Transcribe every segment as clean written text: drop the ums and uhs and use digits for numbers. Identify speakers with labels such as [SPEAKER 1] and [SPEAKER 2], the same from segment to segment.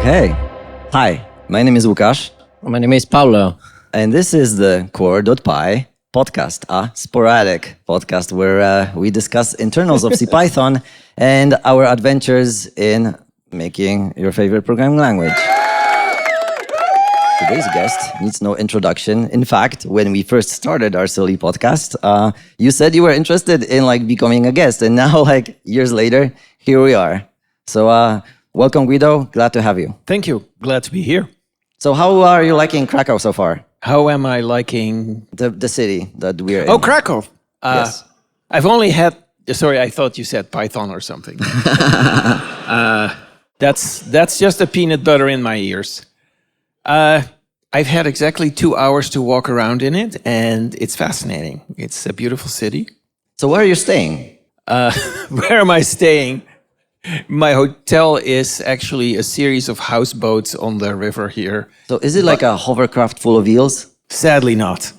[SPEAKER 1] Okay. Hi, my name is Łukasz.
[SPEAKER 2] My name is Pablo.
[SPEAKER 1] And this is the Core.py podcast, a sporadic podcast where we discuss internals of CPython and our adventures in making your favorite programming language. Today's guest needs no introduction. In fact, when we first started our silly podcast, you said you were interested in becoming a guest, and now years later, here we are. So welcome, Guido. Glad to have you.
[SPEAKER 3] Thank you. Glad to be here.
[SPEAKER 1] So how are you liking Krakow so far?
[SPEAKER 3] How am I liking
[SPEAKER 1] the city that we're in?
[SPEAKER 3] Oh, Krakow.
[SPEAKER 1] Yes.
[SPEAKER 3] I've only had. Sorry, I thought you said Python or something. That's just a peanut butter in my ears. I've had exactly 2 hours to walk around in it, and it's fascinating. It's a beautiful city.
[SPEAKER 1] So where are you staying?
[SPEAKER 3] Where am I staying? My hotel is actually a series of houseboats on the river here.
[SPEAKER 1] So is it like a hovercraft full of eels?
[SPEAKER 3] Sadly not.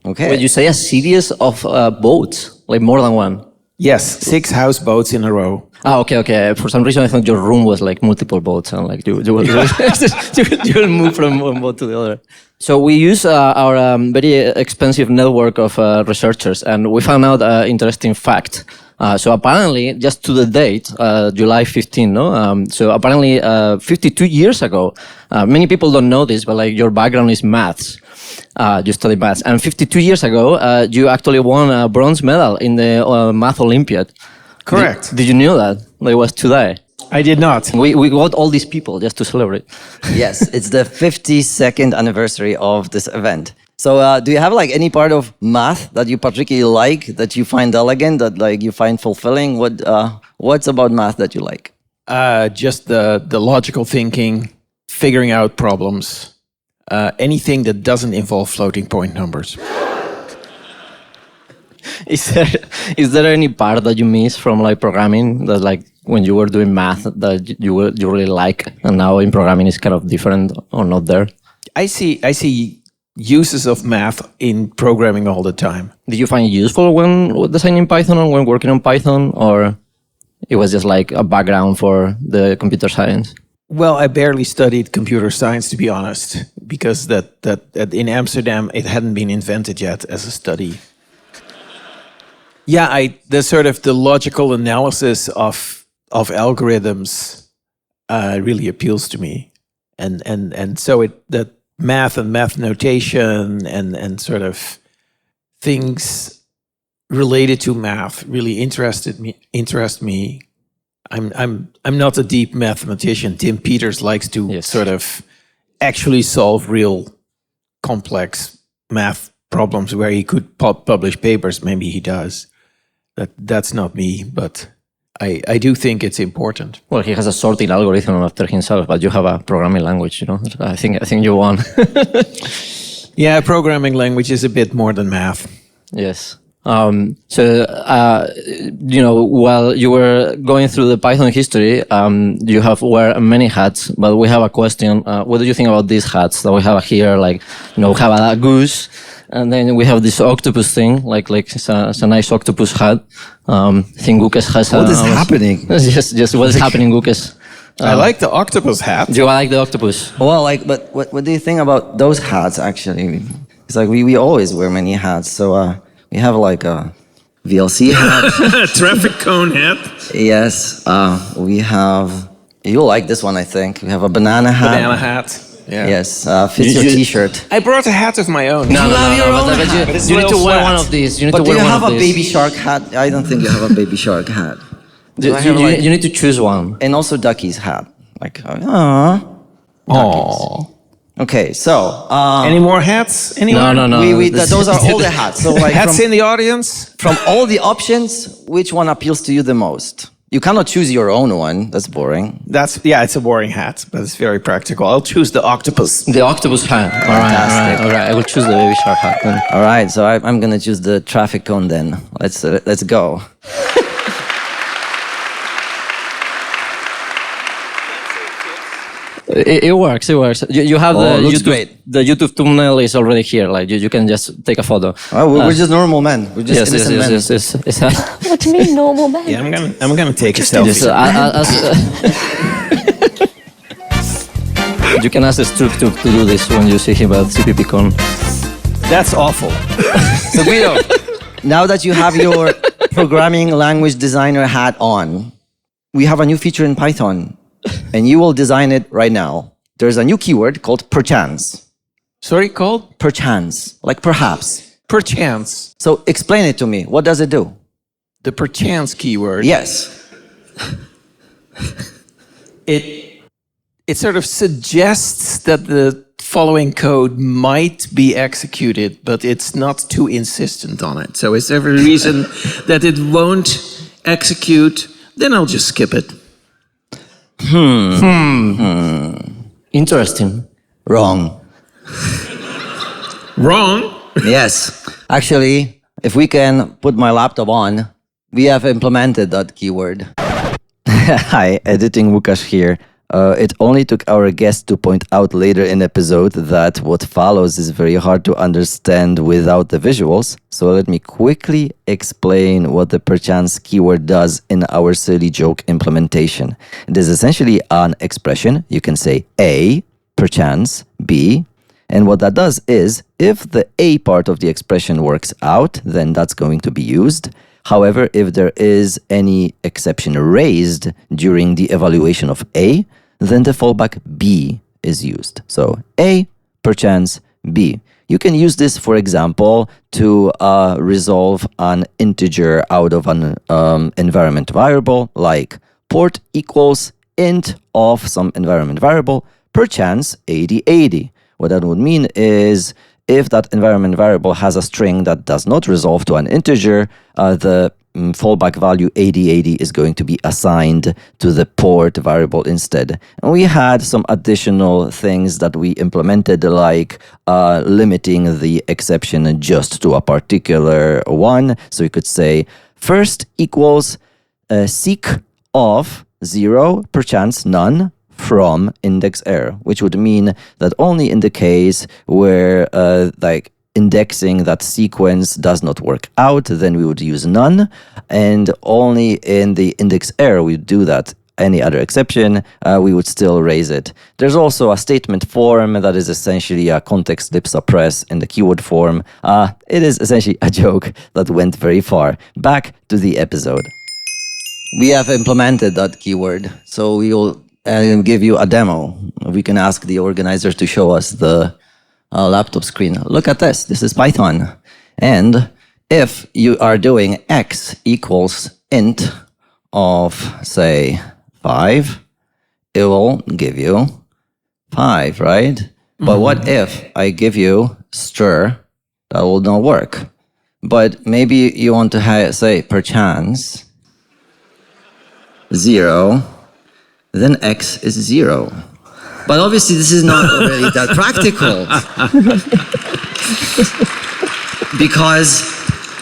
[SPEAKER 1] Okay.
[SPEAKER 2] When you say a series of boats, like more than one.
[SPEAKER 3] Yes, 6 houseboats in a row.
[SPEAKER 2] Okay. For some reason, I thought your room was like multiple boats, and you will move from one boat to the other. So we use our very expensive network of researchers, and we found out an interesting fact. So apparently, just to the date, July 15, no? So apparently, 52 years ago, many people don't know this, but your background is maths. You study maths. And 52 years ago, you actually won a bronze medal in the Math Olympiad.
[SPEAKER 3] Correct.
[SPEAKER 2] Did you know that? It was today.
[SPEAKER 3] I did not.
[SPEAKER 2] We got all these people just to celebrate.
[SPEAKER 1] Yes, it's the 52nd anniversary of this event. So do you have any part of math that you particularly like, that you find elegant, that you find fulfilling? What's about math that you like?
[SPEAKER 3] Just the logical thinking, figuring out problems, anything that doesn't involve floating point numbers.
[SPEAKER 2] Is there any part that you miss from programming that when you were doing math that you really like, and now in programming is kind of different or not there?
[SPEAKER 3] I see uses of math in programming all the time.
[SPEAKER 2] Did you find it useful when designing Python or when working on Python, or it was just a background for the computer science?
[SPEAKER 3] Well, I barely studied computer science, to be honest, because that in Amsterdam it hadn't been invented yet as a study. Yeah, the sort of the logical analysis of algorithms really appeals to me, and so that math and math notation and sort of things related to math really interest me. I'm not a deep mathematician. Tim Peters likes to sort of actually solve real complex math problems where he could publish papers. Maybe he does. That's not me, but I do think it's important.
[SPEAKER 2] Well, he has a sorting algorithm after himself, but you have a programming language, I think you won.
[SPEAKER 3] Yeah, programming language is a bit more than math.
[SPEAKER 2] Yes. So, while you were going through the Python history, you have wear many hats, but we have a question. What do you think about these hats that we have here? We have a goose, and then we have this octopus thing, it's a nice octopus hat. I think Gukesh has
[SPEAKER 1] What is happening?
[SPEAKER 2] Just what is happening, Gukesh?
[SPEAKER 3] I like the octopus hat.
[SPEAKER 2] Do you like the octopus?
[SPEAKER 1] Well, but what do you think about those hats, actually? It's we always wear many hats, so we have a VLC hat.
[SPEAKER 3] Traffic cone hat.
[SPEAKER 1] Yes, we have, you'll like this one, I think. We have a banana hat.
[SPEAKER 3] Banana hat. Yeah.
[SPEAKER 1] Yes, fits your t-shirt.
[SPEAKER 3] I brought a hat of my own.
[SPEAKER 2] No,
[SPEAKER 3] But
[SPEAKER 2] you need to wear one of these.
[SPEAKER 1] But do you have a baby shark hat? I don't think you have a baby shark hat.
[SPEAKER 2] You need to choose one.
[SPEAKER 1] And also Ducky's hat. Aww. Okay, so...
[SPEAKER 3] any more hats? Anyone?
[SPEAKER 2] No.
[SPEAKER 1] Those are all the hats. So
[SPEAKER 3] hats in the audience?
[SPEAKER 1] From all the options, which one appeals to you the most? You cannot choose your own one. That's boring.
[SPEAKER 3] It's a boring hat, but it's very practical. I'll choose the octopus.
[SPEAKER 2] The octopus hat. All right. I will choose the baby shark hat then.
[SPEAKER 1] All right, so I'm going to choose the traffic cone then. Let's go.
[SPEAKER 2] It works. You have
[SPEAKER 1] great.
[SPEAKER 2] The YouTube thumbnail is already here. You can just take a photo.
[SPEAKER 1] Oh, we're just normal men. We're just innocent men.
[SPEAKER 2] Yes.
[SPEAKER 4] What do you mean, normal men?
[SPEAKER 3] Yeah, I'm gonna take a selfie.
[SPEAKER 2] But you can ask Stroop to do this when you see him at CPPCon.
[SPEAKER 3] That's awful.
[SPEAKER 1] So Guido, now that you have your programming language designer hat on, we have a new feature in Python, and you will design it right now. There's a new keyword called perchance.
[SPEAKER 3] Sorry, called?
[SPEAKER 1] Perchance, like perhaps.
[SPEAKER 3] Perchance.
[SPEAKER 1] So explain it to me. What does it do?
[SPEAKER 3] The perchance keyword.
[SPEAKER 1] Yes.
[SPEAKER 3] It sort of suggests that the following code might be executed, but it's not too insistent on it. So is there a reason that it won't execute? Then I'll just skip it.
[SPEAKER 2] Interesting.
[SPEAKER 1] Wrong.
[SPEAKER 3] Wrong?
[SPEAKER 1] Yes. Actually, if we can put my laptop on, we have implemented that keyword. Hi, editing Łukasz here. It only took our guest to point out later in episode that what follows is very hard to understand without the visuals. So let me quickly explain what the perchance keyword does in our silly joke implementation. It is essentially an expression. You can say A, perchance, B. And what that does is, if the A part of the expression works out, then that's going to be used. However, if there is any exception raised during the evaluation of A, then the fallback B is used. So A, perchance, B. You can use this, for example, to resolve an integer out of an environment variable, like port equals int of some environment variable, perchance 8080. What that would mean is, if that environment variable has a string that does not resolve to an integer, the fallback value 8080 is going to be assigned to the port variable instead. And we had some additional things that we implemented, like limiting the exception just to a particular one. So you could say first equals seek of 0, perchance none, from index error, which would mean that only in the case where like indexing that sequence does not work out, then we would use none, and only in the index error we would do that. Any other exception, we would still raise it. There's also a statement form that is essentially a context lib suppress in the keyword form. It is essentially a joke that went very far. Back to the episode. We have implemented that keyword, so we will give you a demo. We can ask the organizers to show us the laptop screen. Look at this. This is Python. And if you are doing x equals int of, say, 5, it will give you 5, right? But what if I give you str? That will not work. But maybe you want to say perchance 0, then x is 0. But obviously this is not really that practical. Because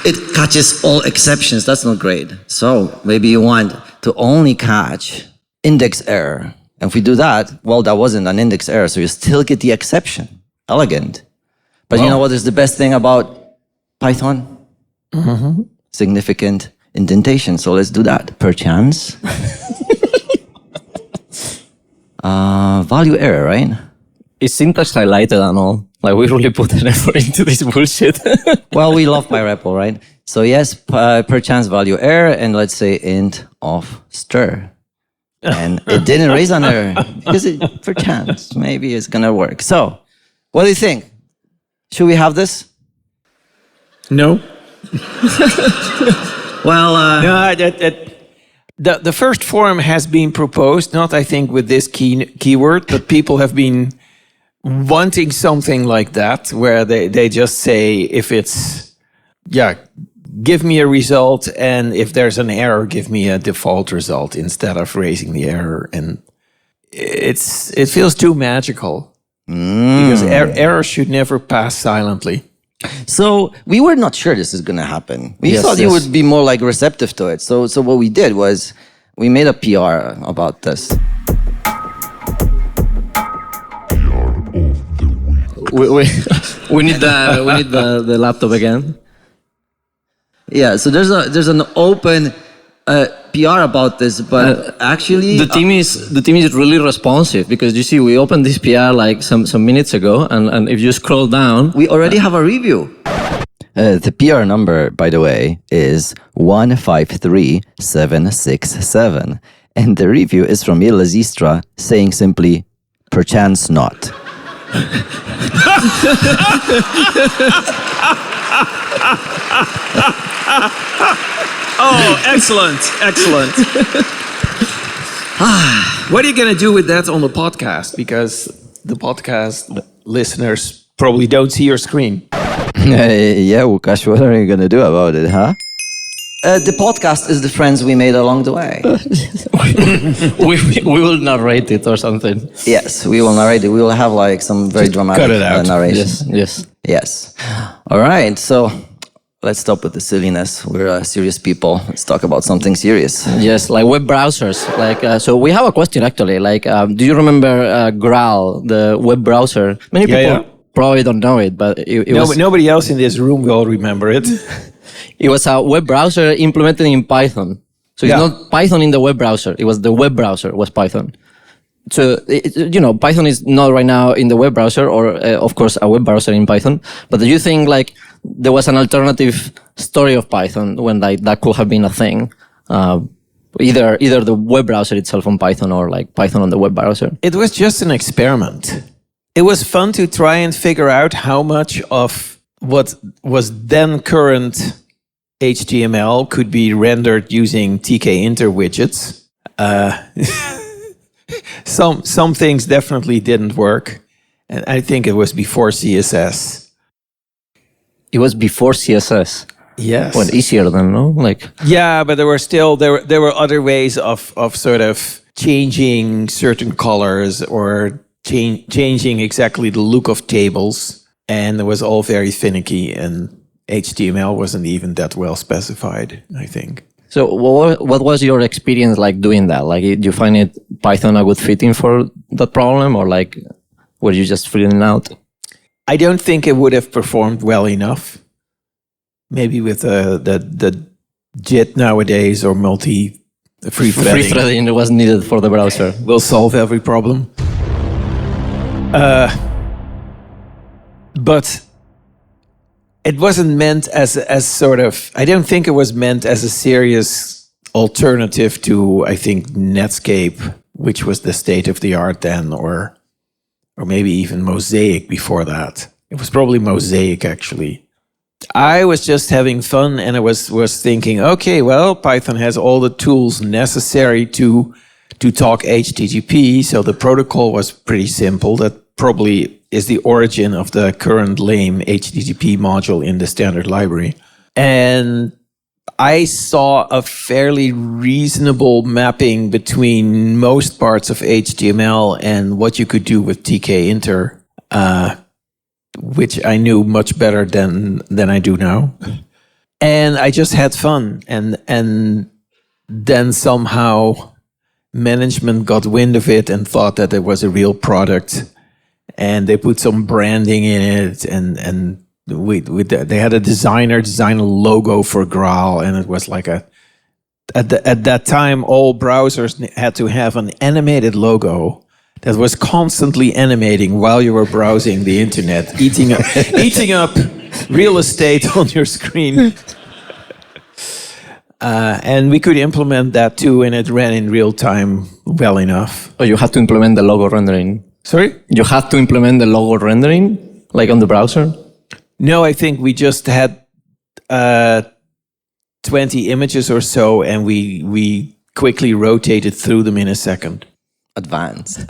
[SPEAKER 1] it catches all exceptions. That's not great. So maybe you want to only catch index error. And if we do that, well, that wasn't an index error, so you still get the exception. Elegant. But you know what is the best thing about Python? Significant indentation. So let's do that. Perchance. Value error, right?
[SPEAKER 2] It's syntax highlighted and all. Like, we really put an effort into this bullshit.
[SPEAKER 1] Well, we love PyRepo, right? So yes, perchance value error, and let's say int of str. And it didn't raise an error because perchance maybe it's gonna work. So, what do you think? Should we have this?
[SPEAKER 3] No.
[SPEAKER 1] Well,
[SPEAKER 3] No, the first form has been proposed, not I think with this keyword, but people have been wanting something like that, where they just say, if it's, give me a result, and if there's an error, give me a default result instead of raising the error. And it feels too magical, because errors should never pass silently.
[SPEAKER 1] so we were not sure this is gonna happen. We thought you would be more like receptive to it. So what we did was we made a PR about this.
[SPEAKER 2] We need the laptop again.
[SPEAKER 1] Yeah, so there's an open PR about this, but actually
[SPEAKER 2] the team is really responsive, because you see, we opened this PR like some minutes ago, and if you scroll down,
[SPEAKER 1] we already have a review. The PR number, by the way, is 153767, and the review is from Mila Zistra saying simply, "Perchance not."
[SPEAKER 3] Oh, excellent. What are you going to do with that on the podcast? Because the podcast listeners probably don't see your screen.
[SPEAKER 1] Yeah, Łukasz, what are you going to do about it, huh? The podcast is the friends we made along the way.
[SPEAKER 2] we will narrate it or something.
[SPEAKER 1] Yes, we will narrate it. We will have like some very dramatic
[SPEAKER 3] cut it out.
[SPEAKER 1] narration.
[SPEAKER 2] Yes.
[SPEAKER 1] All right, so let's stop with the silliness. We're serious people. Let's talk about something serious.
[SPEAKER 2] Yes, like web browsers. Like, so we have a question actually. Like, do you remember Grail, the web browser? Many people probably don't know it, but it was...
[SPEAKER 3] Nobody else in this room will remember it.
[SPEAKER 2] It was a web browser implemented in Python. So it's not Python in the web browser. It was the web browser was Python. So, Python is not right now in the web browser, or of course a web browser in Python. But do you think like there was an alternative story of Python when like that could have been a thing? Either the web browser itself on Python, or like Python on the web browser?
[SPEAKER 3] It was just an experiment. It was fun to try and figure out how much of what was then current HTML could be rendered using tkinter widgets. Some things definitely didn't work, and I think it was before CSS.
[SPEAKER 2] It was before CSS.
[SPEAKER 3] Yes.
[SPEAKER 2] Well, easier than, no? Like.
[SPEAKER 3] Yeah, but there were other ways of sort of changing certain colors or changing exactly the look of tables, and it was all very finicky, and HTML wasn't even that well specified, I think.
[SPEAKER 2] So what was your experience like doing that? Like, did you find Python a good fitting for that problem, or like were you just filling out?
[SPEAKER 3] I don't think it would have performed well enough. Maybe with the JIT nowadays, or free
[SPEAKER 2] threading was needed for the browser.
[SPEAKER 3] Will solve every problem. But it wasn't meant as sort of, I don't think it was meant as a serious alternative to, I think, Netscape, which was the state of the art then, or maybe even Mosaic before that. It was probably Mosaic, actually. I was just having fun, and I was thinking, okay, well, Python has all the tools necessary to talk HTTP, so the protocol was pretty simple. That probably is the origin of the current lame HTTP module in the standard library. And I saw a fairly reasonable mapping between most parts of HTML and what you could do with tkinter, which I knew much better than I do now. And I just had fun. And then somehow management got wind of it and thought that it was a real product. And they put some branding in it, and they had a designer design a logo for Grail, and it was like at that time all browsers had to have an animated logo that was constantly animating while you were browsing the internet, eating up real estate on your screen. And we could implement that too, and it ran in real time well enough.
[SPEAKER 2] Oh, you had to implement the logo rendering.
[SPEAKER 3] Sorry?
[SPEAKER 2] You had to implement the logo rendering, like on the browser?
[SPEAKER 3] No, I think we just had 20 images or so, and we quickly rotated through them in a second.
[SPEAKER 1] Advanced.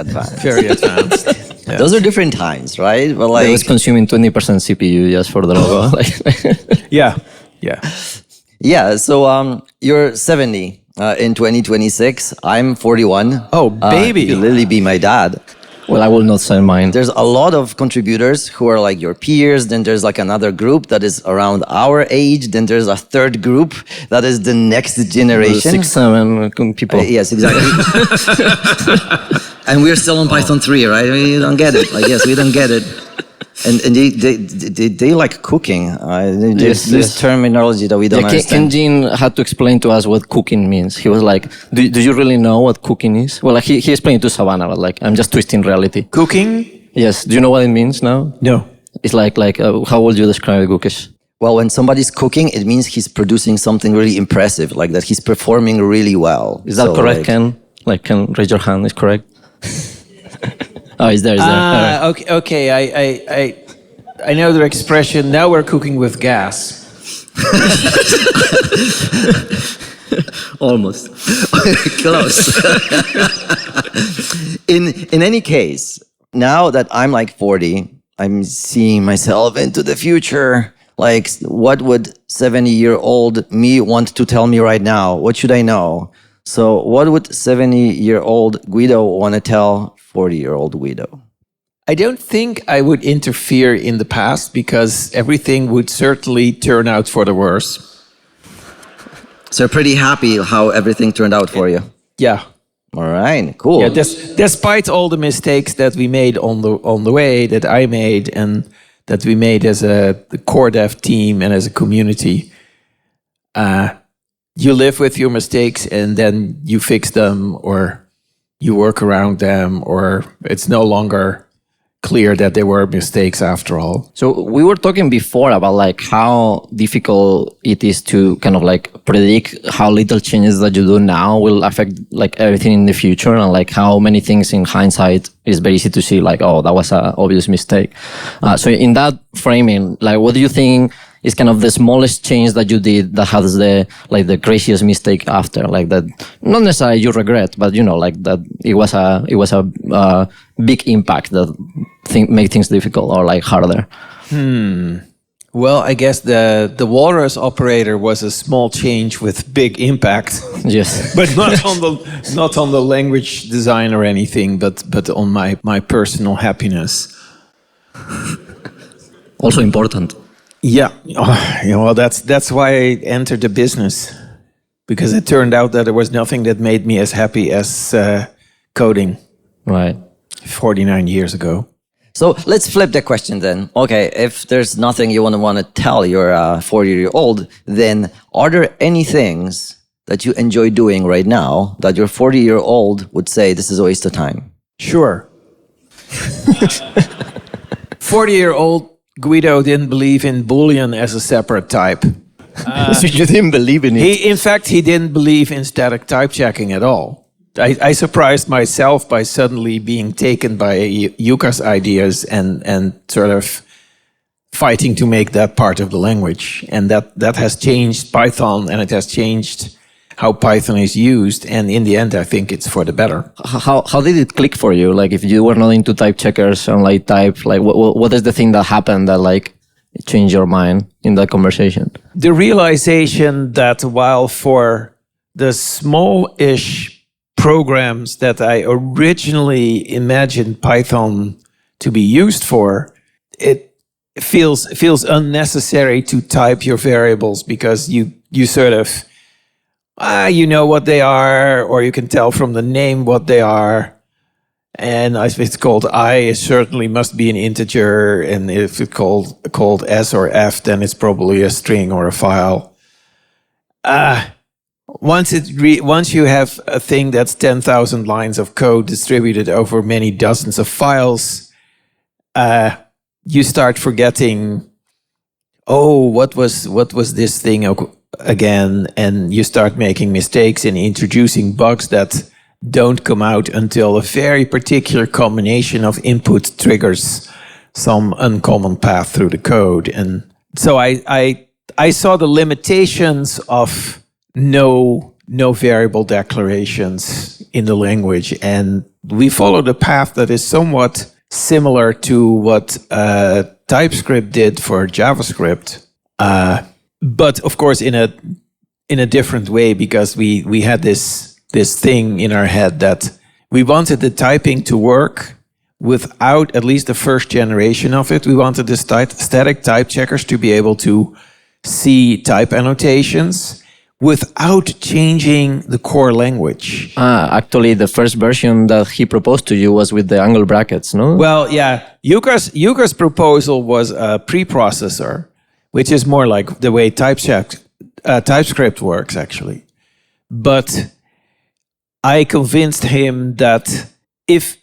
[SPEAKER 3] Very advanced.
[SPEAKER 1] Yeah. Those are different times, right? But like,
[SPEAKER 2] it was consuming 20% CPU just for the logo.
[SPEAKER 3] Yeah.
[SPEAKER 1] Yeah, so you're 70 in 2026. I'm 41.
[SPEAKER 3] Oh, baby.
[SPEAKER 1] You'll literally be my dad.
[SPEAKER 2] Well, I will not say mine.
[SPEAKER 1] There's a lot of contributors who are like your peers. Then there's like another group that is around our age. Then there's a third group that is the next generation.
[SPEAKER 2] 6, 7 people.
[SPEAKER 1] Yes, exactly. And we're still on Python 3, right? We don't get it. Like, yes, we don't get it. And they like cooking. There's
[SPEAKER 2] Yes.
[SPEAKER 1] terminology that we don't understand.
[SPEAKER 2] Kenjin had to explain to us what cooking means. He was like, do you really know what cooking is? Well, like he explained it to Savannah, but like, I'm just twisting reality.
[SPEAKER 3] Cooking?
[SPEAKER 2] Yes. Do you know what it means now?
[SPEAKER 3] No.
[SPEAKER 2] It's like how would you describe it, Gukesh?
[SPEAKER 1] Well, when somebody's cooking, it means he's producing something really impressive, like that he's performing really well.
[SPEAKER 2] Is that correct, Ken? Like, Ken, raise your hand. Is correct? Oh, he's there. He's there. All right.
[SPEAKER 3] Okay. I know the expression. Now we're cooking with gas.
[SPEAKER 2] Almost.
[SPEAKER 1] Close. In any case, now that I'm like 40, I'm seeing myself into the future. Like, what would 70-year-old me want to tell me right now? What should I know? So what would 70-year-old Guido want to tell 40-year-old Guido?
[SPEAKER 3] I don't think I would interfere in the past because everything would certainly turn out for the worse.
[SPEAKER 1] So you're pretty happy how everything turned out for you?
[SPEAKER 3] Yeah.
[SPEAKER 1] All right, cool.
[SPEAKER 3] Yeah, despite all the mistakes that we made on the way, that I made and that we made as the core dev team and as a community, you live with your mistakes and then you fix them or you work around them, or it's no longer clear that they were mistakes after all.
[SPEAKER 2] So we were talking before about like how difficult it is to kind of like predict how little changes that you do now will affect like everything in the future, and like how many things in hindsight is very easy to see like, oh, that was an obvious mistake. So in that framing, like, what do you think is kind of the smallest change that you did that has the craziest mistake after, like that, not necessarily you regret, but you know, like that it was a big impact that make things difficult or like harder.
[SPEAKER 3] Well, I guess the walrus operator was a small change with big impact.
[SPEAKER 2] Yes.
[SPEAKER 3] But not on the language design or anything, but on my personal happiness.
[SPEAKER 2] Also important.
[SPEAKER 3] Yeah. Well, that's why I entered the business, because it turned out that there was nothing that made me as happy as coding.
[SPEAKER 2] Right.
[SPEAKER 3] 49 years ago.
[SPEAKER 1] So let's flip the question then. Okay, if there's nothing you want to tell your 40-year-old, then are there any things that you enjoy doing right now that your 40-year-old would say this is a waste of time?
[SPEAKER 3] Sure. 40-year-old Guido didn't believe in Boolean as a separate type.
[SPEAKER 2] So you didn't believe in it?
[SPEAKER 3] In fact, he didn't believe in static type checking at all. I surprised myself by suddenly being taken by Yuka's ideas and sort of fighting to make that part of the language. And that has changed Python, and it has changed how Python is used. And in the end, I think it's for the better.
[SPEAKER 2] How did it click for you? Like, if you were not into type checkers and like type, like what is the thing that happened that like changed your mind in that conversation?
[SPEAKER 3] The realization that while for the small-ish programs that I originally imagined Python to be used for, it feels unnecessary to type your variables, because you sort of you know what they are, or you can tell from the name what they are. And if it's called I, it certainly must be an integer, and if it's called S or F, then it's probably a string or a file. Once you have a thing that's 10,000 lines of code distributed over many dozens of files, you start forgetting, what was this thing again? And you start making mistakes and introducing bugs that don't come out until a very particular combination of input triggers some uncommon path through the code. And so I saw the limitations of no variable declarations in the language, and we followed a path that is somewhat similar to what TypeScript did for JavaScript, but of course in a different way, because we had this thing in our head that we wanted the typing to work without at least the first generation of it. We wanted the static type checkers to be able to see type annotations without changing the core language.
[SPEAKER 2] Actually, the first version that he proposed to you was with the angle brackets, no?
[SPEAKER 3] Well, yeah, Yuka's proposal was a preprocessor, which is more like the way TypeScript works, actually. But I convinced him that if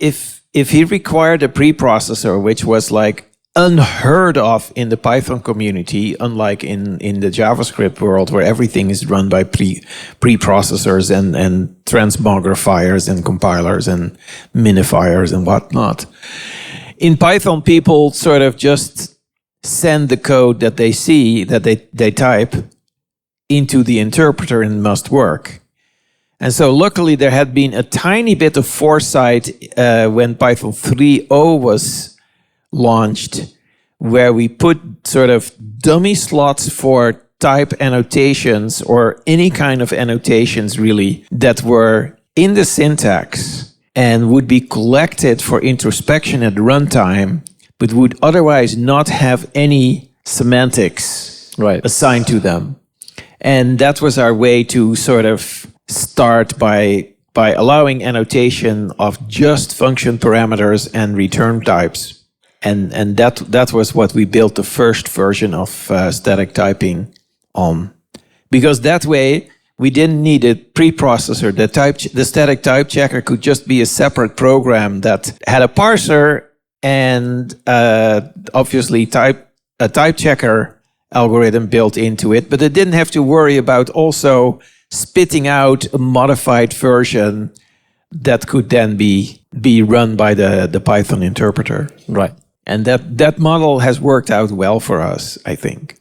[SPEAKER 3] he required a preprocessor, which was like unheard of in the Python community, unlike in the JavaScript world where everything is run by preprocessors and transmogrifiers and compilers and minifiers and whatnot. In Python, people sort of just send the code that they see, that they type, into the interpreter and it must work. And so luckily there had been a tiny bit of foresight when Python 3.0 was launched, where we put sort of dummy slots for type annotations or any kind of annotations really that were in the syntax and would be collected for introspection at runtime, but would otherwise not have any semantics assigned to them. And that was our way to sort of start by allowing annotation of just function parameters and return types. And that was what we built the first version of static typing on. Because that way, we didn't need a preprocessor. The static type checker could just be a separate program that had a parser and obviously a type checker algorithm built into it. But it didn't have to worry about also spitting out a modified version that could then be run by the Python interpreter.
[SPEAKER 2] Right.
[SPEAKER 3] And that model has worked out well for us, I think.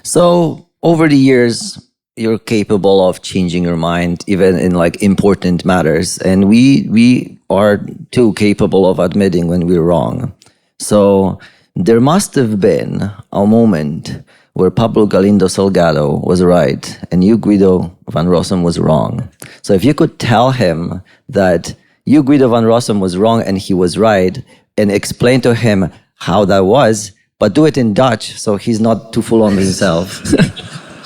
[SPEAKER 1] So over the years, you're capable of changing your mind, even in like important matters. And we are too capable of admitting when we're wrong. So there must have been a moment where Pablo Galindo Salgado was right and you, Guido van Rossum, was wrong. So if you could tell him that you, Guido van Rossum, was wrong and he was right, and explain to him how that was, but do it in Dutch so he's not too full on himself.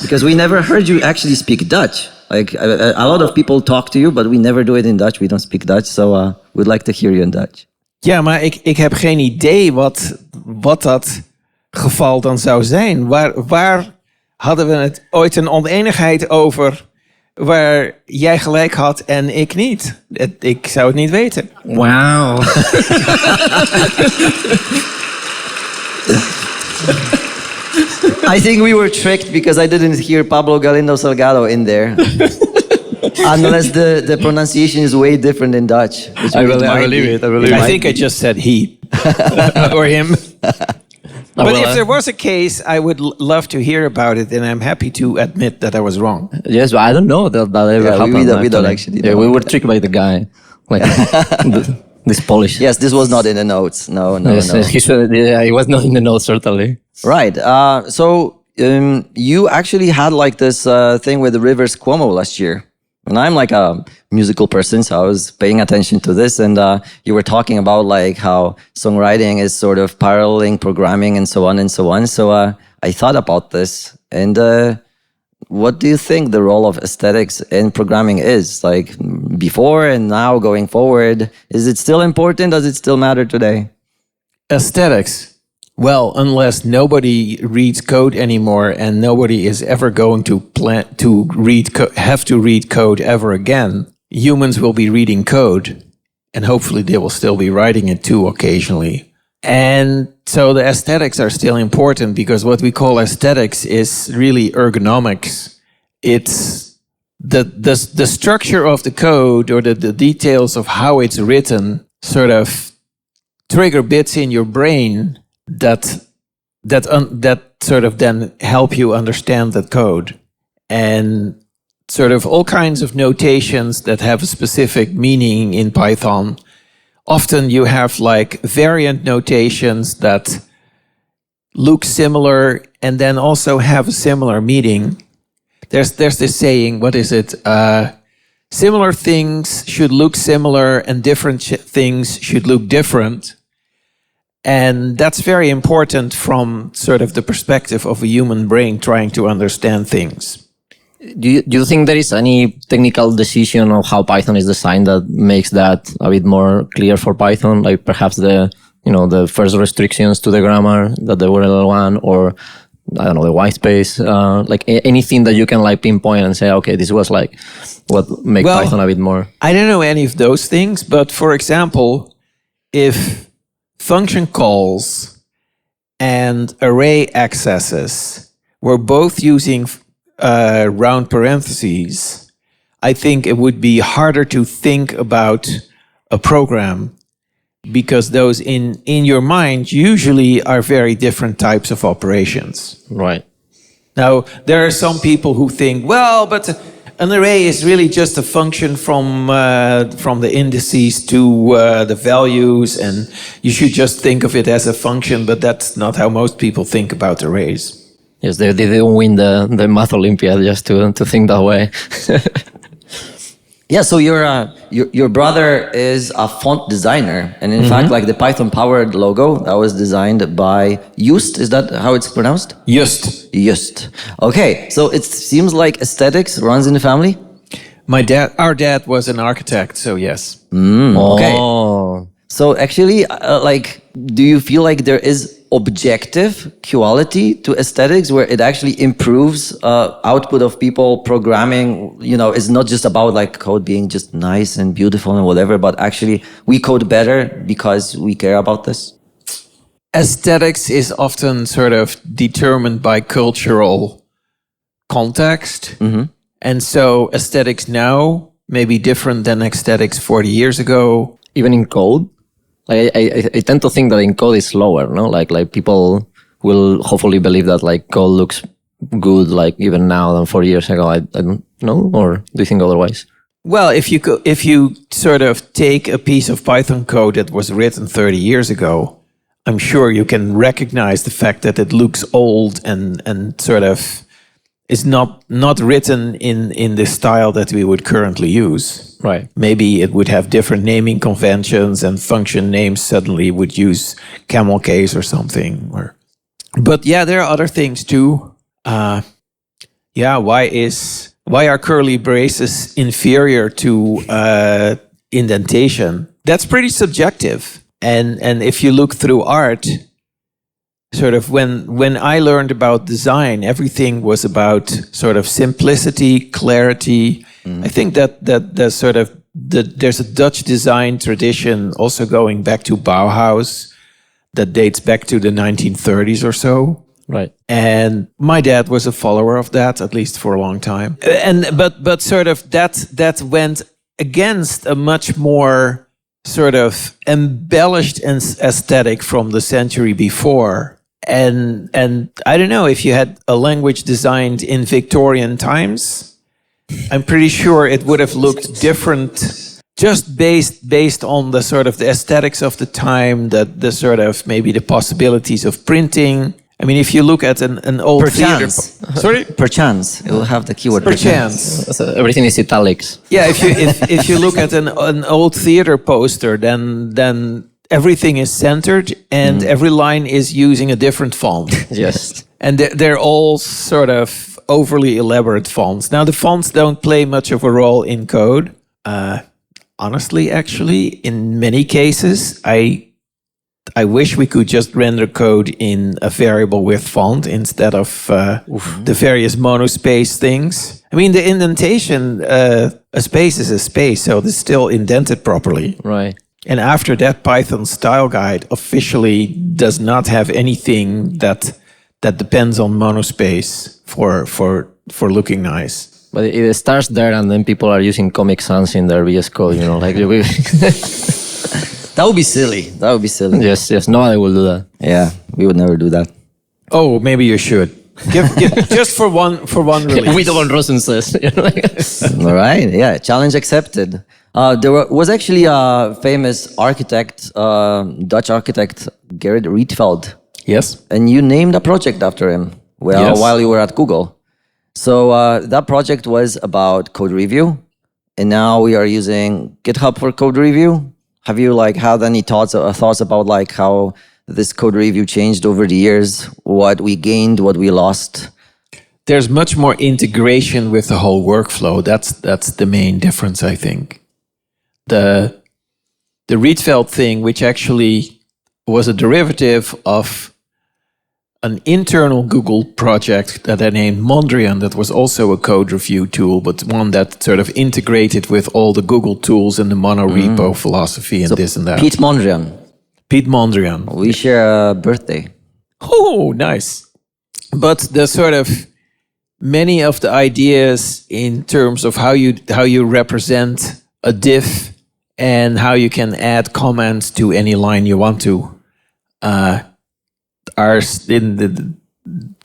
[SPEAKER 1] Because we never heard you actually speak Dutch. Like a lot of people talk to you, but we never do it in Dutch. We don't speak Dutch, so we'd like to hear you in Dutch.
[SPEAKER 3] Ja, maar ik heb geen idee wat dat geval dan zou zijn. Waar hadden we het ooit een oneenigheid over waar jij gelijk had en ik niet? Ik zou het niet weten.
[SPEAKER 2] Wow.
[SPEAKER 1] I think we were tricked because I didn't hear Pablo Galindo Salgado in there. Unless the pronunciation is way different in Dutch.
[SPEAKER 2] I believe it.
[SPEAKER 3] I think I just said he or him. But if there was a case, I would love to hear about it, and I'm happy to admit that I was wrong.
[SPEAKER 2] Yes, but I don't know that ever happened.
[SPEAKER 1] We don't actually know.
[SPEAKER 2] Yeah, we were tricked by the guy. Like this Polish.
[SPEAKER 1] Yes, this was not in the notes. No.
[SPEAKER 2] He said, yeah, it was not in the notes, certainly.
[SPEAKER 1] Right. So you actually had like this thing with the Rivers Cuomo last year. And I'm like a musical person, so I was paying attention to this. And you were talking about like how songwriting is sort of paralleling programming and so on and so on. So I thought about this. And what do you think the role of aesthetics in programming is? Like before and now going forward, is it still important? Does it still matter today?
[SPEAKER 3] Aesthetics. Well, unless nobody reads code anymore and nobody is ever going to have to read code ever again, humans will be reading code and hopefully they will still be writing it too occasionally. And so the aesthetics are still important because what we call aesthetics is really ergonomics. It's the structure of the code or the details of how it's written sort of trigger bits in your brain that sort of then help you understand that code. And sort of all kinds of notations that have a specific meaning in Python. Often you have like variant notations that look similar and then also have a similar meaning. There's this saying, what is it? Similar things should look similar and different things should look different. And that's very important from sort of the perspective of a human brain trying to understand things.
[SPEAKER 2] Do you think there is any technical decision of how Python is designed that makes that a bit more clear for Python? Like perhaps the first restrictions to the grammar that there were L1, or I don't know, the white space, like anything that you can like pinpoint and say, okay, this was like what makes Python a bit more.
[SPEAKER 3] I don't know any of those things, but for example, if function calls and array accesses were both using round parentheses, I think it would be harder to think about a program, because those in your mind usually are very different types of operations.
[SPEAKER 2] Right.
[SPEAKER 3] Now, there are some people who think, well, but an array is really just a function from the indices to the values, and you should just think of it as a function, but that's not how most people think about arrays.
[SPEAKER 2] Yes, they didn't win the math Olympiad just to think that way.
[SPEAKER 1] Yeah, so your brother is a font designer, and in fact, like the Python powered logo that was designed by Just. Is that how it's pronounced?
[SPEAKER 3] Just.
[SPEAKER 1] Okay, so it seems like aesthetics runs in the family.
[SPEAKER 3] Our dad was an architect, so yes.
[SPEAKER 1] Okay.
[SPEAKER 2] Oh.
[SPEAKER 1] So actually, like, do you feel like there is objective quality to aesthetics where it actually improves output of people programming? It's not just about like code being just nice and beautiful and whatever, but actually we code better because we care about this?
[SPEAKER 3] Aesthetics is often sort of determined by cultural context. And so aesthetics now may be different than aesthetics 40 years ago.
[SPEAKER 2] Even in code? I tend to think that in code is slower, no? Like people will hopefully believe that like code looks good like even now than 4 years ago. I don't know, or do you think otherwise?
[SPEAKER 3] Well, if you sort of take a piece of Python code that was written 30 years ago, I'm sure you can recognize the fact that it looks old and sort of is not written in the style that we would currently use.
[SPEAKER 2] Right.
[SPEAKER 3] Maybe it would have different naming conventions, and function names suddenly would use camel case or something. But yeah, there are other things too. Why are curly braces inferior to indentation? That's pretty subjective. And if you look through art, sort of when I learned about design, everything was about sort of simplicity, clarity. I think that sort of there's a Dutch design tradition also going back to Bauhaus that dates back to the 1930s or so.
[SPEAKER 2] Right.
[SPEAKER 3] And my dad was a follower of that, at least for a long time. But sort of that went against a much more sort of embellished aesthetic from the century before. And I don't know, if you had a language designed in Victorian times, I'm pretty sure it would have looked different, just based on the sort of the aesthetics of the time, the sort of maybe the possibilities of printing. I mean, if you look at an old
[SPEAKER 1] Perchance.
[SPEAKER 3] theater, sorry,
[SPEAKER 1] Perchance. It will have the keyword
[SPEAKER 3] perchance.
[SPEAKER 2] So everything is italics.
[SPEAKER 3] Yeah, if you look at an old theater poster, then everything is centered and every line is using a different font.
[SPEAKER 2] Yes.
[SPEAKER 3] And they're all sort of overly elaborate fonts. Now, the fonts don't play much of a role in code. Honestly, actually, in many cases, I wish we could just render code in a variable width font instead of the various monospace things. I mean, the indentation, a space is a space, so it's still indented properly.
[SPEAKER 2] Right.
[SPEAKER 3] And after that, Python's style guide officially does not have anything that depends on monospace for looking nice.
[SPEAKER 2] But it starts there, and then people are using Comic Sans in their VScode, like...
[SPEAKER 1] That would be silly.
[SPEAKER 2] Yes, nobody will do that.
[SPEAKER 1] Yeah, we would never do that.
[SPEAKER 3] Oh, maybe you should. Give just for one release.
[SPEAKER 2] Guido van Rossum says.
[SPEAKER 1] All right, yeah, challenge accepted. There was actually a famous architect, Dutch architect, Gerrit Rietveld.
[SPEAKER 3] Yes.
[SPEAKER 1] And you named a project after him while you were at Google. So that project was about code review. And now we are using GitHub for code review. Have you had any thoughts about how this code review changed over the years? What we gained, what we lost?
[SPEAKER 3] there's much more integration with the whole workflow. That's the main difference, I think. The Rietveld thing, which actually was a derivative of an internal Google project that I named Mondrian, that was also a code review tool, but one that sort of integrated with all the Google tools and the monorepo philosophy and this and that.
[SPEAKER 1] Pete Mondrian.
[SPEAKER 3] Pete Mondrian.
[SPEAKER 1] We share a birthday.
[SPEAKER 3] Oh, nice. But the sort of many of the ideas in terms of how you represent a diff and how you can add comments to any line you want to are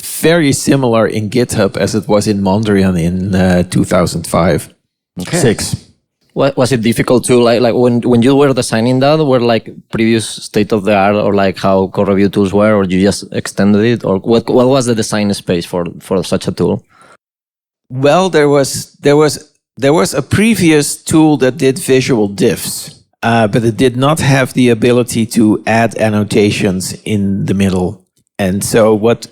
[SPEAKER 3] very similar in GitHub as it was in Mondrian in 2005, 6.
[SPEAKER 2] Was it difficult to like when you were designing that? Were like previous state of the art or like how code review tools were, or you just extended it, or what was the design space for such a tool?
[SPEAKER 3] Well, there was a previous tool that did visual diffs, but it did not have the ability to add annotations in the middle. And so what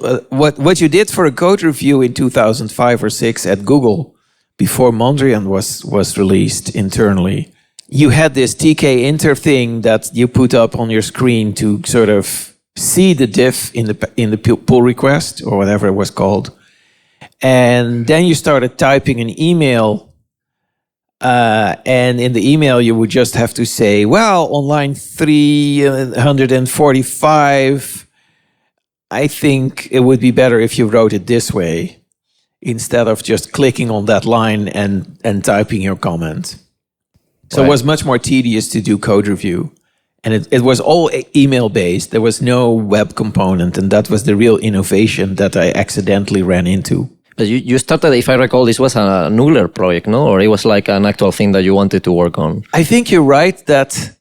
[SPEAKER 3] you did for a code review in 2005 or 6 at Google, before Mondrian was released internally, you had this TK inter thing that you put up on your screen to sort of see the diff in the pull request or whatever it was called. And then you started typing an email, and in the email you would just have to say, well, on line 345, I think it would be better if you wrote it this way, instead of just clicking on that line and typing your comment. So It was much more tedious to do code review. And it was all email-based. There was no web component, and that was the real innovation that I accidentally ran into.
[SPEAKER 2] But you started, if I recall, this was a Nuller project, no? Or it was like an actual thing that you wanted to work on?
[SPEAKER 3] I think you're right that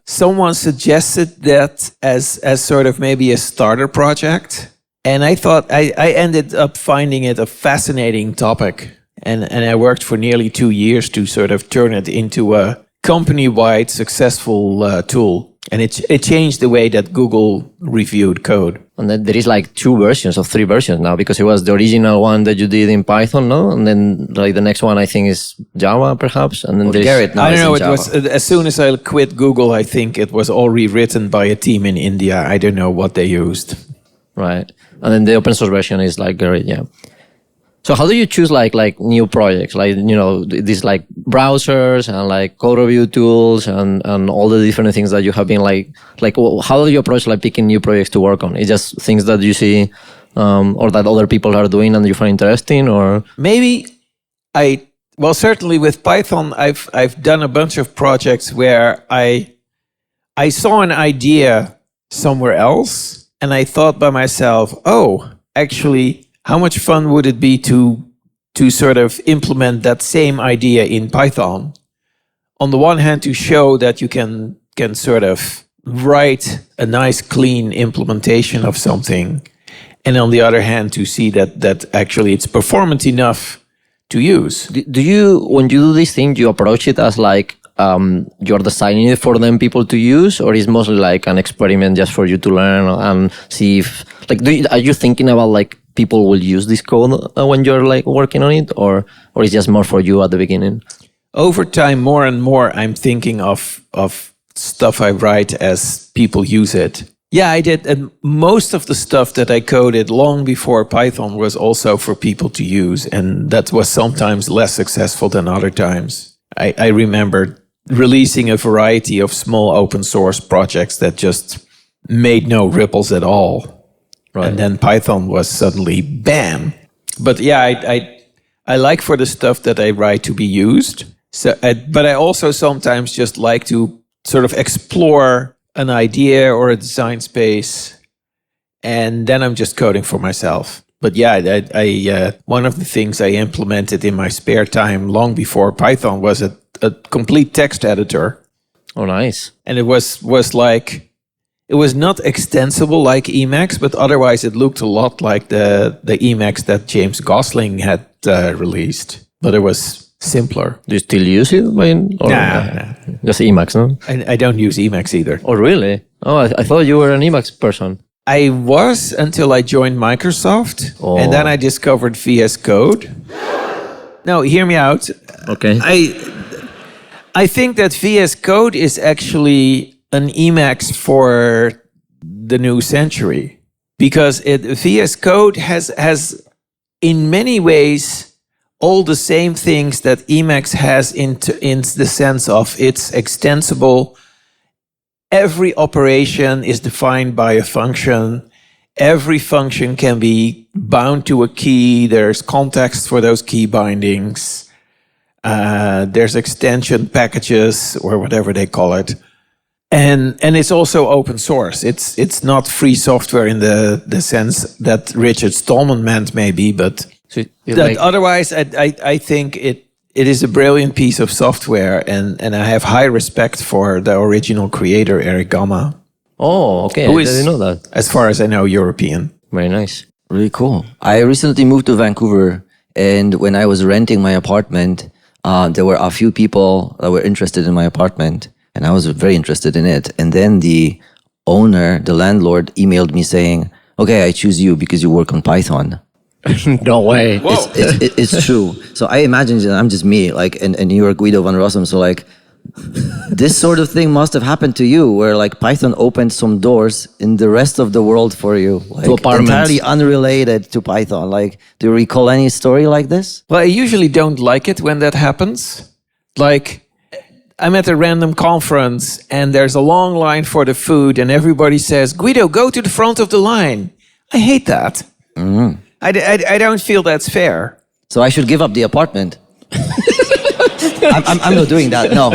[SPEAKER 3] someone suggested that as sort of maybe a starter project. And I thought I ended up finding it a fascinating topic. And I worked for nearly 2 years to sort of turn it into a company-wide successful tool. And it changed the way that Google reviewed code.
[SPEAKER 2] And then there is like 2 versions or 3 versions now, because it was the original one that you did in Python, no? And then like the next one I think is Java, perhaps. And then
[SPEAKER 1] Garrett now
[SPEAKER 3] I don't know.
[SPEAKER 1] is in
[SPEAKER 3] It was as soon as I quit Google, I think it was all rewritten by a team in India. I don't know what they used.
[SPEAKER 2] Right. And then the open source version is like Garrett, yeah. So how do you choose like new projects, like, you know, these like browsers and like code review tools and all the different things that you have been like how do you approach like picking new projects to work on? It's just things that you see or that other people are doing and you find interesting, or
[SPEAKER 3] maybe certainly with Python, I've done a bunch of projects where I saw an idea somewhere else and I thought by myself, oh, actually, how much fun would it be to sort of implement that same idea in Python? On the one hand, to show that you can sort of write a nice, clean implementation of something, and on the other hand, to see that actually it's performant enough to use.
[SPEAKER 2] Do you, when you do this thing, do you approach it as like you're designing it for them people to use, or is mostly like an experiment just for you to learn and see if like are you thinking about like people will use this code when you're like working on it, or it's just more for you at the beginning?
[SPEAKER 3] Over time, more and more, I'm thinking of stuff I write as people use it. Yeah, I did. And most of the stuff that I coded long before Python was also for people to use. And that was sometimes less successful than other times. I remember releasing a variety of small open source projects that just made no ripples at all. Right. And then Python was suddenly bam. But yeah, I like for the stuff that I write to be used. So, but I also sometimes just like to sort of explore an idea or a design space, and then I'm just coding for myself. But yeah, one of the things I implemented in my spare time long before Python was a complete text editor.
[SPEAKER 2] Oh, nice.
[SPEAKER 3] And it was like, it was not extensible like Emacs, but otherwise it looked a lot like the Emacs that James Gosling had released. But it was simpler.
[SPEAKER 2] Do you still use it?
[SPEAKER 3] Nah.
[SPEAKER 2] Just Emacs, no?
[SPEAKER 3] I don't use Emacs either.
[SPEAKER 2] Oh, really? Oh, I thought you were an Emacs person.
[SPEAKER 3] I was until I joined Microsoft, and then I discovered VS Code. No, hear me out.
[SPEAKER 2] Okay.
[SPEAKER 3] I think that VS Code is actually an Emacs for the new century, because VS Code has in many ways all the same things that Emacs has in the sense of it's extensible. Every operation is defined by a function. Every function can be bound to a key. There's context for those key bindings. There's extension packages or whatever they call it. And it's also open source. It's not free software in the sense that Richard Stallman meant maybe, but otherwise I think it is a brilliant piece of software, and I have high respect for the original creator, Eric Gamma.
[SPEAKER 2] Oh, okay. I didn't know that.
[SPEAKER 3] As far as I know, European.
[SPEAKER 2] Very nice.
[SPEAKER 1] Really cool. I recently moved to Vancouver, and when I was renting my apartment, there were a few people that were interested in my apartment, and I was very interested in it. And then the owner, the landlord, emailed me saying, "Okay, I choose you because you work on Python."
[SPEAKER 2] No way.
[SPEAKER 1] It's true. So I imagine that I'm just me, like, and you're Guido van Rossum. So like, this sort of thing must have happened to you, where like Python opened some doors in the rest of the world for you, like,
[SPEAKER 2] to apartments.
[SPEAKER 1] Entirely unrelated to Python. Like, do you recall any story like this?
[SPEAKER 3] Well, I usually don't like it when that happens. Like, I'm at a random conference and there's a long line for the food, and everybody says, "Guido, go to the front of the line." I hate that.
[SPEAKER 1] Mm-hmm.
[SPEAKER 3] I don't feel that's fair.
[SPEAKER 1] So I should give up the apartment. I'm not doing that. No.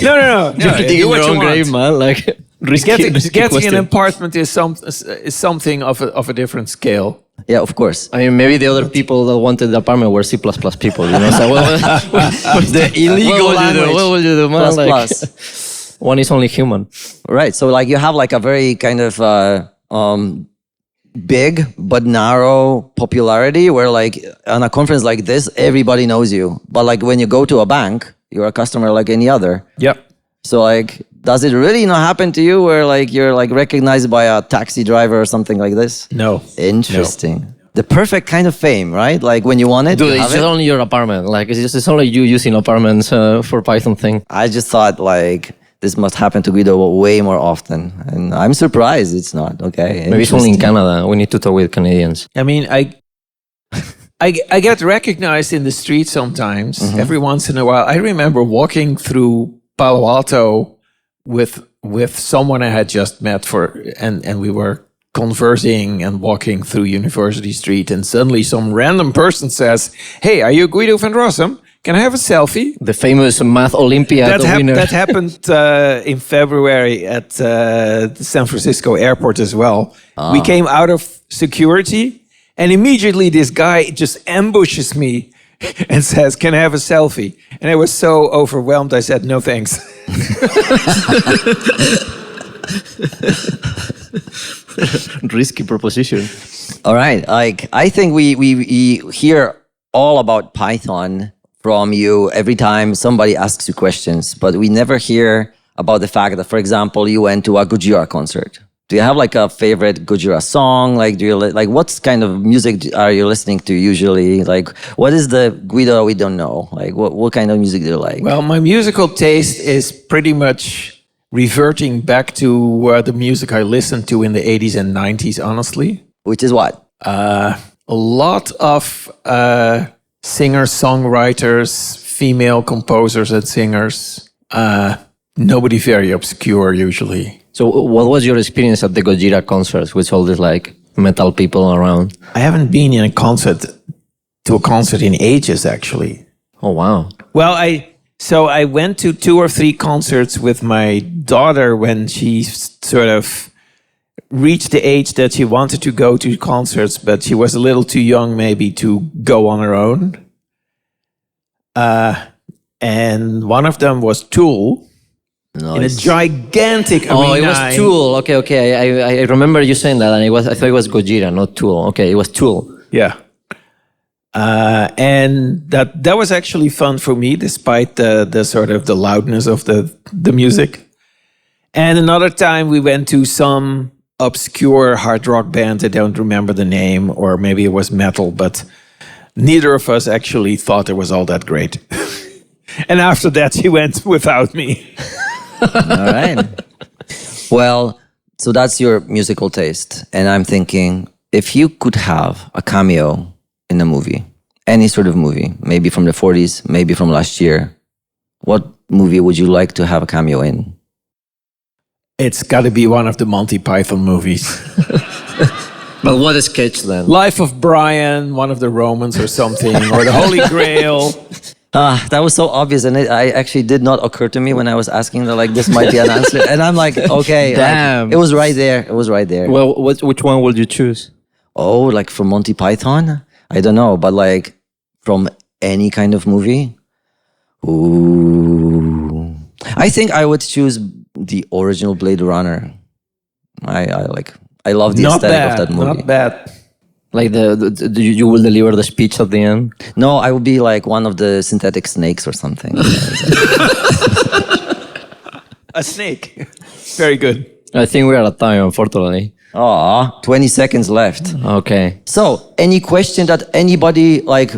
[SPEAKER 3] No.
[SPEAKER 2] You're digging your own grave, man. Like,
[SPEAKER 3] getting an apartment is something of a different scale.
[SPEAKER 1] Yeah, of course.
[SPEAKER 2] I mean, maybe the other people that wanted the apartment were C++ people, you know? So
[SPEAKER 1] the illegal language.
[SPEAKER 2] What will you do, man? Like, one is only human.
[SPEAKER 1] Right. So like you have like a very kind of big but narrow popularity, where like on a conference like this, everybody knows you. But like when you go to a bank, you're a customer like any other.
[SPEAKER 3] Yep.
[SPEAKER 1] So like, does it really not happen to you where like you're like recognized by a taxi driver or something like this?
[SPEAKER 3] No.
[SPEAKER 1] Interesting. No. The perfect kind of fame, right? Like when you want it,
[SPEAKER 2] dude, it's just only your apartment. Like it's only you using apartments for Python thing.
[SPEAKER 1] I just thought like this must happen to Guido way more often, and I'm surprised it's not. Okay,
[SPEAKER 2] maybe it's only in Canada. We need to talk with Canadians.
[SPEAKER 3] I mean, I get recognized in the street sometimes, every once in a while. I remember walking through Palo Alto with someone I had just met and we were conversing and walking through University Street, and suddenly some random person says, "Hey, are you Guido van Rossum? Can I have a selfie?"
[SPEAKER 2] The famous math Olympiad winner.
[SPEAKER 3] That happened in February at the San Francisco airport as well. We came out of security, and immediately this guy just ambushes me and says, "Can I have a selfie?" And I was so overwhelmed, I said, "No, thanks."
[SPEAKER 2] Risky proposition.
[SPEAKER 1] All right. Like, I think we hear all about Python from you every time somebody asks you questions, but we never hear about the fact that, for example, you went to a Gojira concert. Do you have like a favorite Gojira song? Like, do you like what kind of music are you listening to usually? Like, what is the Guido we don't know? Like, what kind of music do you like?
[SPEAKER 3] Well, my musical taste is pretty much reverting back to the music I listened to in the 80s and 90s, honestly.
[SPEAKER 1] Which is what?
[SPEAKER 3] A lot of singer-songwriters, female composers and singers. Nobody very obscure, usually.
[SPEAKER 2] So what was your experience at the Gojira concerts with all these like metal people around?
[SPEAKER 3] I haven't been in a concert in ages, actually.
[SPEAKER 2] Oh, wow.
[SPEAKER 3] Well, I went to 2 or 3 concerts with my daughter when she sort of reached the age that she wanted to go to concerts, but she was a little too young maybe to go on her own. And one of them was Tool.
[SPEAKER 1] Nice.
[SPEAKER 3] In a gigantic arena.
[SPEAKER 2] Oh, it was Tool. Okay. I remember you saying that, and I thought it was Gojira, not Tool. Okay, it was Tool.
[SPEAKER 3] Yeah. And that was actually fun for me, despite the sort of the loudness of the music. And another time we went to some obscure hard rock band. I don't remember the name, or maybe it was metal, but neither of us actually thought it was all that great. And after that, she went without me.
[SPEAKER 1] All right. Well, so that's your musical taste. And I'm thinking, if you could have a cameo in a movie, any sort of movie, maybe from the 40s, maybe from last year, what movie would you like to have a cameo in?
[SPEAKER 3] It's got to be one of the Monty Python movies.
[SPEAKER 2] But what a sketch then?
[SPEAKER 3] Life of Brian, one of the Romans or something, or the Holy Grail.
[SPEAKER 1] That was so obvious, and I actually did not occur to me when I was asking that, like, this might be an answer. And I'm like, okay.
[SPEAKER 2] Damn.
[SPEAKER 1] Like, it was right there. It was right there.
[SPEAKER 2] Well, which one would you choose?
[SPEAKER 1] Oh, like from Monty Python? I don't know, but like from any kind of movie? Ooh. I think I would choose the original Blade Runner. I love the aesthetic of that movie.
[SPEAKER 3] Not bad.
[SPEAKER 2] Like you will deliver the speech at the end?
[SPEAKER 1] No, I would be like one of the synthetic snakes or something.
[SPEAKER 3] A snake. Very good.
[SPEAKER 2] I think we're out of time, unfortunately.
[SPEAKER 1] Aw, 20 seconds left.
[SPEAKER 2] Okay.
[SPEAKER 1] So, any question that anybody like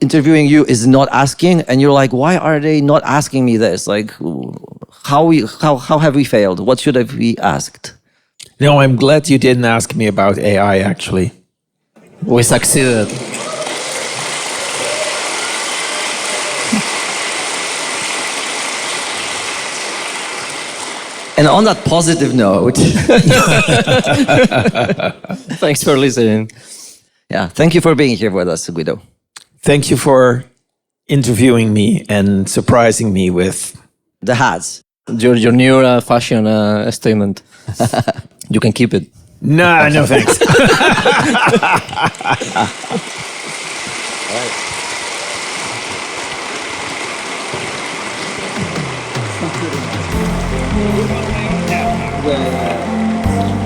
[SPEAKER 1] interviewing you is not asking, and you're like, why are they not asking me this? Like, how have we failed? What should have we asked?
[SPEAKER 3] No, I'm glad you didn't ask me about AI, actually.
[SPEAKER 2] We succeeded.
[SPEAKER 1] And on that positive note,
[SPEAKER 2] Thanks for listening.
[SPEAKER 1] yeah, thank you for being here with us, Guido.
[SPEAKER 3] Thank you for interviewing me and surprising me with...
[SPEAKER 1] The hats.
[SPEAKER 2] Your new fashion statement. You can keep it.
[SPEAKER 3] No, no thanks.
[SPEAKER 1] Yeah.